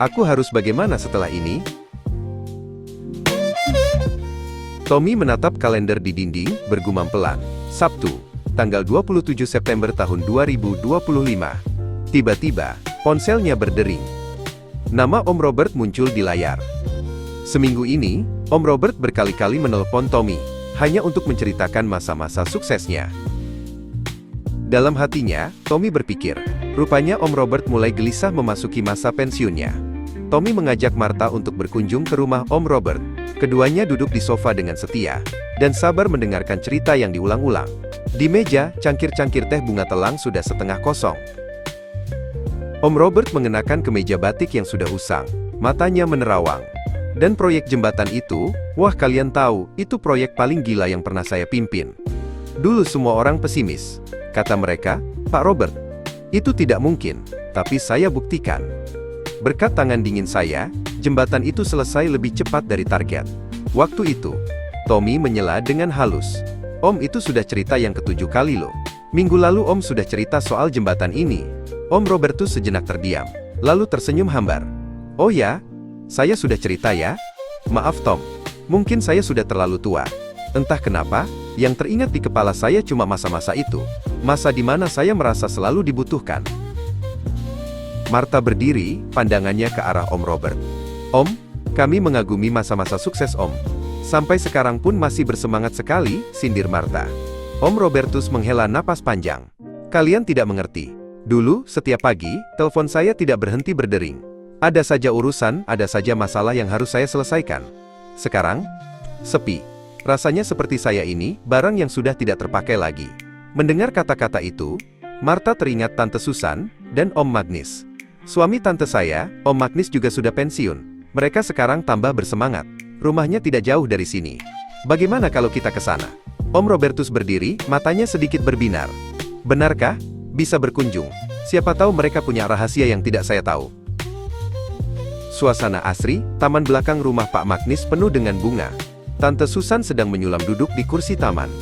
Aku harus bagaimana setelah ini? Tommy menatap kalender di dinding, bergumam pelan. Sabtu, tanggal 27 September tahun 2025. Tiba-tiba, ponselnya berdering. Nama Om Robert muncul di layar. Seminggu ini, Om Robert berkali-kali menelpon Tommy, hanya untuk menceritakan masa-masa suksesnya. Dalam hatinya, Tommy berpikir, rupanya Om Robert mulai gelisah memasuki masa pensiunnya. Tommy mengajak Martha untuk berkunjung ke rumah Om Robert. Keduanya duduk di sofa dengan setia, dan sabar mendengarkan cerita yang diulang-ulang. Di meja, cangkir-cangkir teh bunga telang sudah setengah kosong. Om Robert mengenakan kemeja batik yang sudah usang, matanya menerawang. Dan proyek jembatan itu, wah kalian tahu, itu proyek paling gila yang pernah saya pimpin. Dulu semua orang pesimis. Kata mereka, Pak Robert, itu tidak mungkin, tapi saya buktikan. Berkat tangan dingin saya, jembatan itu selesai lebih cepat dari target. Waktu itu, Tommy menyela dengan halus. Om itu sudah cerita yang ke-7 kali loh. Minggu lalu Om sudah cerita soal jembatan ini. Om Robertus sejenak terdiam, lalu tersenyum hambar. Oh ya? Saya sudah cerita ya? Maaf Tom, mungkin saya sudah terlalu tua. Entah kenapa, yang teringat di kepala saya cuma masa-masa itu. Masa di mana saya merasa selalu dibutuhkan. Martha berdiri, pandangannya ke arah Om Robert. Om, kami mengagumi masa-masa sukses Om. Sampai sekarang pun masih bersemangat sekali, sindir Martha. Om Robertus menghela napas panjang. Kalian tidak mengerti. Dulu, setiap pagi, telepon saya tidak berhenti berdering. Ada saja urusan, ada saja masalah yang harus saya selesaikan. Sekarang, sepi. Rasanya seperti saya ini, barang yang sudah tidak terpakai lagi. Mendengar kata-kata itu, Martha teringat Tante Susan, dan Om Magnus. Suami tante saya, Om Magnus juga sudah pensiun. Mereka sekarang tambah bersemangat. Rumahnya tidak jauh dari sini. Bagaimana kalau kita ke sana? Om Robertus berdiri, matanya sedikit berbinar. Benarkah? Bisa berkunjung. Siapa tahu mereka punya rahasia yang tidak saya tahu. Suasana asri, taman belakang rumah Pak Magnus penuh dengan bunga. Tante Susan sedang menyulam duduk di kursi taman.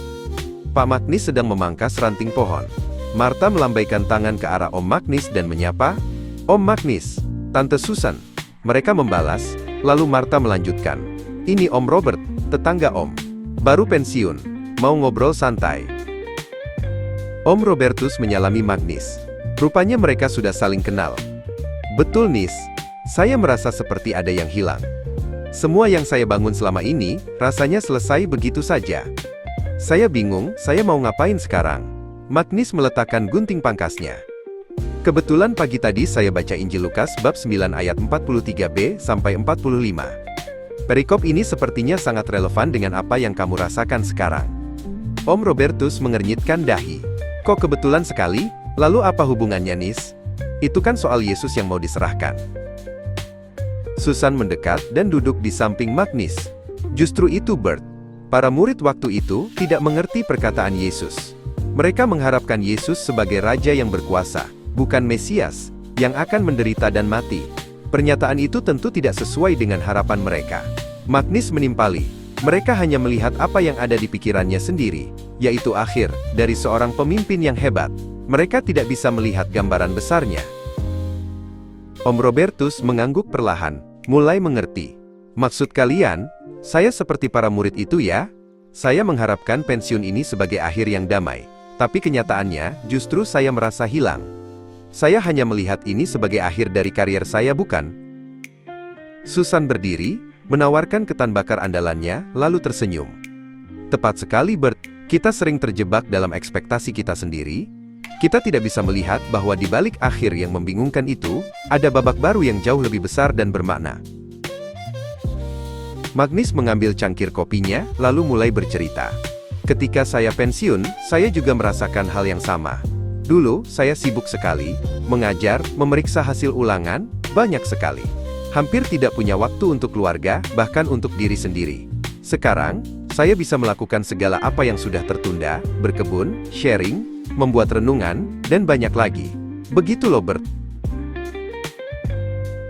Pak Magnus sedang memangkas ranting pohon. Martha melambaikan tangan ke arah Om Magnus dan menyapa, Om Magnus, Tante Susan. Mereka membalas, lalu Martha melanjutkan. Ini Om Robert, tetangga Om. Baru pensiun, mau ngobrol santai. Om Robertus menyalami Magnus. Rupanya mereka sudah saling kenal. Betul Nis, saya merasa seperti ada yang hilang. Semua yang saya bangun selama ini, rasanya selesai begitu saja. Saya bingung, saya mau ngapain sekarang? Magnus meletakkan gunting pangkasnya. Kebetulan pagi tadi saya baca Injil Lukas bab 9 ayat 43b sampai 45. Perikop ini sepertinya sangat relevan dengan apa yang kamu rasakan sekarang. Om Robertus mengernyitkan dahi. Kok kebetulan sekali? Lalu apa hubungannya Nis? Itu kan soal Yesus yang mau diserahkan. Susan mendekat dan duduk di samping Magnus. Justru itu Bert. Para murid waktu itu tidak mengerti perkataan Yesus. Mereka mengharapkan Yesus sebagai Raja yang berkuasa, bukan Mesias, yang akan menderita dan mati. Pernyataan itu tentu tidak sesuai dengan harapan mereka. Magnus menimpali. Mereka hanya melihat apa yang ada di pikirannya sendiri, yaitu akhir dari seorang pemimpin yang hebat. Mereka tidak bisa melihat gambaran besarnya. Om Robertus mengangguk perlahan, mulai mengerti. Maksud kalian, saya seperti para murid itu ya? Saya mengharapkan pensiun ini sebagai akhir yang damai. Tapi kenyataannya, justru saya merasa hilang. Saya hanya melihat ini sebagai akhir dari karier saya bukan? Susan berdiri, menawarkan ketan bakar andalannya, lalu tersenyum. Tepat sekali Bert, kita sering terjebak dalam ekspektasi kita sendiri. Kita tidak bisa melihat bahwa di balik akhir yang membingungkan itu, ada babak baru yang jauh lebih besar dan bermakna. Magnus mengambil cangkir kopinya, lalu mulai bercerita. Ketika saya pensiun, saya juga merasakan hal yang sama. Dulu, saya sibuk sekali, mengajar, memeriksa hasil ulangan, banyak sekali. Hampir tidak punya waktu untuk keluarga, bahkan untuk diri sendiri. Sekarang, saya bisa melakukan segala apa yang sudah tertunda, berkebun, sharing, membuat renungan, dan banyak lagi. Begitu loh Bert.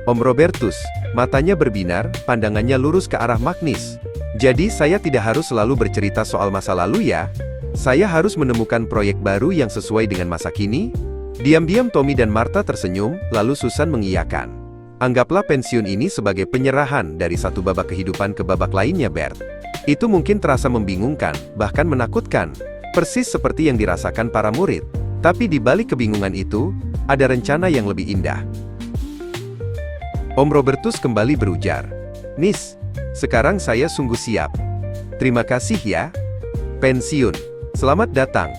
Om Robertus, matanya berbinar, pandangannya lurus ke arah Magnus. Jadi saya tidak harus selalu bercerita soal masa lalu ya? Saya harus menemukan proyek baru yang sesuai dengan masa kini? Diam-diam Tommy dan Martha tersenyum, lalu Susan mengiyakan. Anggaplah pensiun ini sebagai penyerahan dari satu babak kehidupan ke babak lainnya, Bert. Itu mungkin terasa membingungkan, bahkan menakutkan. Persis seperti yang dirasakan para murid. Tapi di balik kebingungan itu, ada rencana yang lebih indah. Om Robertus kembali berujar. Nis, sekarang saya sungguh siap. Terima kasih ya. Pensiun. Selamat datang.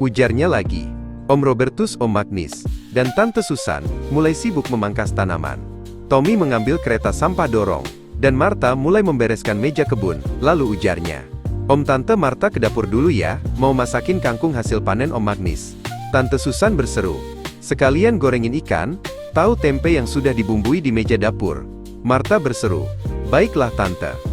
Ujarnya lagi. Om Robertus, Om Magnus, dan Tante Susan mulai sibuk memangkas tanaman. Tommy mengambil kereta sampah dorong, dan Martha mulai membereskan meja kebun, lalu ujarnya. Om Tante Martha ke dapur dulu ya, mau masakin kangkung hasil panen Om Magnus. Tante Susan berseru. Sekalian gorengin ikan, tahu tempe yang sudah dibumbui di meja dapur. Martha berseru. Baiklah Tante.